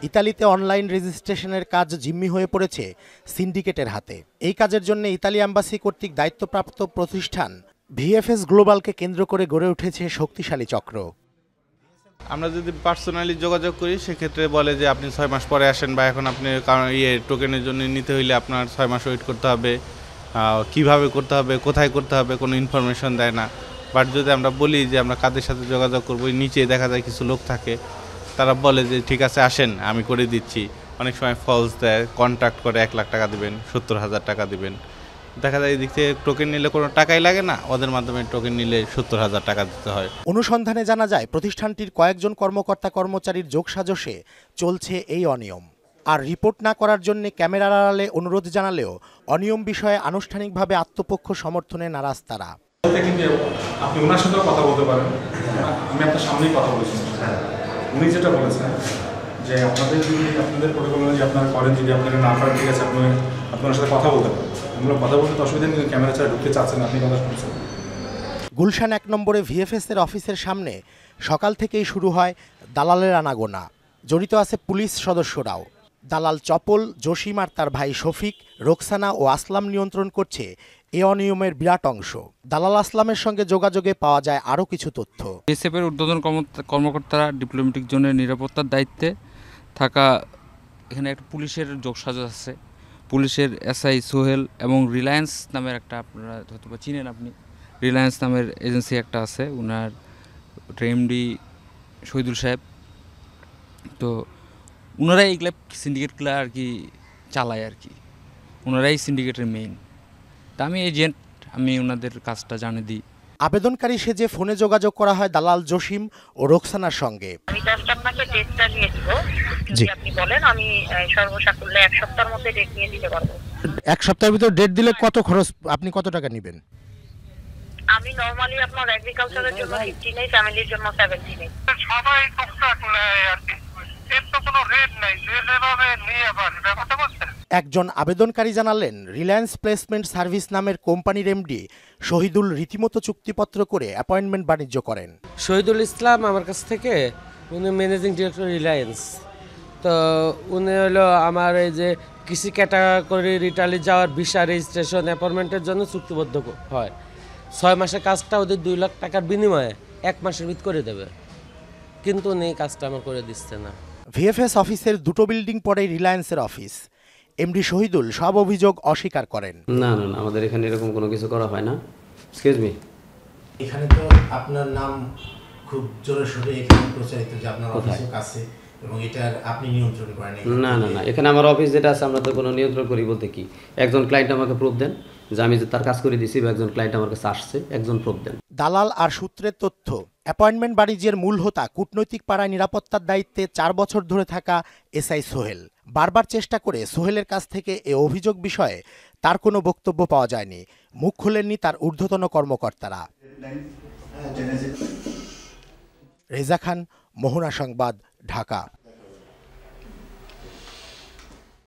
ইতালিতে অনলাইন রেজিস্ট্রেশনের কাজ জিম্মি হয়ে পড়েছে সিন্ডিকেটের হাতে। এই কাজের জন্য ইতালি অ্যাম্বাসি কর্তৃক দায়িত্বপ্রাপ্ত প্রতিষ্ঠান ভিএফএস গ্লোবালকে কেন্দ্র করে গড়ে উঠেছে শক্তিশালী চক্র। আমরা যদি পার্সোনালি যোগাযোগ করি সেক্ষেত্রে বলে যে আপনি 6 মাস পরে আসেন, বা এখন আপনি টোকেনের জন্য নিতে হইলে আপনার 6 মাস ওয়েট করতে হবে, কিভাবে করতে হবে, কোথায় করতে হবে, কোনো ইনফরমেশন দেয় না। বাট যদি আমরা বলি যে আমরা কাদের সাথে যোগাযোগ করবো, নিচে দেখা যায় কিছু লোক থাকে, তারা বলে যে ঠিক আছে আসেন আমি করে দিচ্ছি। অনেক সময় ফলস দেয়, কন্ট্যাক্ট করে 1 লাখ টাকা দিবেন, 70,000 টাকা দিবেন। দেখা যায় এদিক থেকে টোকেন নিলে কোনো টাকাই লাগে না, ওদের মাধ্যমে টোকেন নিলে 70,000 টাকা দিতে হয়। অনুসন্ধানে জানা যায় প্রতিষ্ঠানটির কয়েকজন কর্মকর্তা কর্মচারীর যোগসাজশে চলছে এই অনিয়ম। আর রিপোর্ট না করার জন্য ক্যামেরার আড়ালে অনুরোধ জানালেও অনিয়ম বিষয়ে আনুষ্ঠানিকভাবে আত্মপক্ষ সমর্থনে নারাজ তারা। আপনি ওনার সাথেও কথা বলতে পারেন, আমি আপনার সামনেই কথা বলেছি। উনি যেটা বলেছেন যে আপনাদের যদি আপনাদের প্রোটোকল যে আপনারা করেন, যদি আপনারা না পারেন ঠিক আছে আপনি আপনার সাথে কথা বলতে পারেন। আমরা কথা বলতে অসুবিধা নেই, ক্যামেরা ছাড়া ঢুকতে চাচ্ছেন, আপনি কথা শুনছেন। গুলশান 1 নম্বরে ভিএফএস-এর অফিসের সামনে সকাল থেকেই শুরু হয় দালালের আনাগোনা। জড়িত আছে পুলিশ সদস্যরাও। দালাল চপল, জসিম আর তার ভাই শফিক, রোকসানা ও আসলাম নিয়ন্ত্রণ করছে এ অনিয়মের বিরাট অংশ। দালাল আসলামের সঙ্গে যোগাযোগে পাওয়া যায় আরও কিছু তথ্য। বিএসএফের ঊর্ধ্বতন কর্মকর্তারা ডিপ্লোম্যাটিক জোনের নিরাপত্তার দায়িত্বে থাকা, এখানে একটা পুলিশের যোগসাজশ আছে। পুলিশের এসআই সোহেল এবং রিলায়েন্স নামের একটা, আপনারা হয়তো বা চিনেন, আপনি রিলায়েন্স নামের এজেন্সি একটা আছে, ওনার এমডি শহীদুল সাহেব। তো ওনারাই এইগুলা সিন্ডিকেটগুলো আর কি চালায় আর কি, ওনারাই সিন্ডিকেটের মেইন। তা আমি এজেন্ট, আমি ওনাদের কাজটা জানিয়ে দিই। আবেদনকারী সেজে ফোনে যোগাযোগ করা হয় দালাল জসিম ও রোকসানার সঙ্গে। আমি জাস্ট আপনাকে ডেটটা নিয়ে দিব, যদি আপনি বলেন আমি সর্বসাকুল্যে 1 সপ্তাহের মধ্যে ডেট নিয়ে দিতে পারবো। 1 সপ্তাহের ভিতর ডেট দিলে কত খরচ, আপনি কত টাকা নেবেন? আমি নরমালি আপনার এগ্রিকালচারের জন্য 50 নেই, ফ্যামিলির জন্য 70 নেই। সবাই টুকটাক নেয় আর কি, এর তো কোনো রেট নাই, যেভাবে নিয়ে আবার ব্যাপারটা বলছেন। একজন আবেদনকারী জানালেন, রিলায়েন্স প্লেসমেন্ট সার্ভিস নামের কোম্পানির এমডি শহীদুল রীতিমতো চুক্তিপত্র করে অ্যাপয়েন্টমেন্ট বাণিজ্য করেন। শহীদুল ইসলাম আমার কাছ থেকে, উনি ম্যানেজিং ডিরেক্টর রিলায়েন্স। তো উনি হলো আমার এই যে কৃষি ক্যাটাগরি রিটালি যাওয়ার ভিসা রেজিস্ট্রেশন অ্যাপয়েন্টমেন্টের জন্য চুক্তিবদ্ধ হয়। 6 মাসের কাজটা ওদের 2 লাখ টাকার বিনিময়ে 1 মাসের ভিতর করে দেবে, কিন্তু উনি কাজটা আমার করে দিচ্ছে না। ভিএফএস অফিসের 2টো বিল্ডিং পরেই রিলায়েন্সের অফিস। এমডি শহীদুল সব অভিযোগ অস্বীকার করেন। না না না, আমাদের এখানে এরকম কোনো কিছু করা হয় না। এক্সকিউজ মি, এখানে তো আপনার নাম খুব জোরে সোরে এখানে প্রচারিত যে আপনার অফিসের কাছে, এবং এটার আপনি নিয়ন্ত্রণ করেন। না না না, এখানে আমার অফিস যেটা আছে আমরা তো কোনো নিয়ন্ত্রণ করি বলতে কি, একজন ক্লায়েন্ট আমাকে প্রুফ দেন যে আমি যে তার কাজ করে দিছি, বা একজন ক্লায়েন্ট আমার কাছে আসছে, একজন প্রুফ দেন। দালাল আর সূত্রের তথ্য, অ্যাপয়েন্টমেন্ট বাণিজ্যের মূল হোতা কূটনৈতিক পাড়ায় নিরাপত্তার দায়িত্বে 4 বছর ধরে থাকা এসআই সোহেল। বারবার চেষ্টা করে সোহেলের কাছ থেকে এ অভিযোগ বিষয়ে তার কোনো বক্তব্য পাওয়া যায়নি। মুখ খোলেননি তার ঊর্ধ্বতন কর্মকর্তারা। রেজা খান, মোহনা সংবাদ, ঢাকা।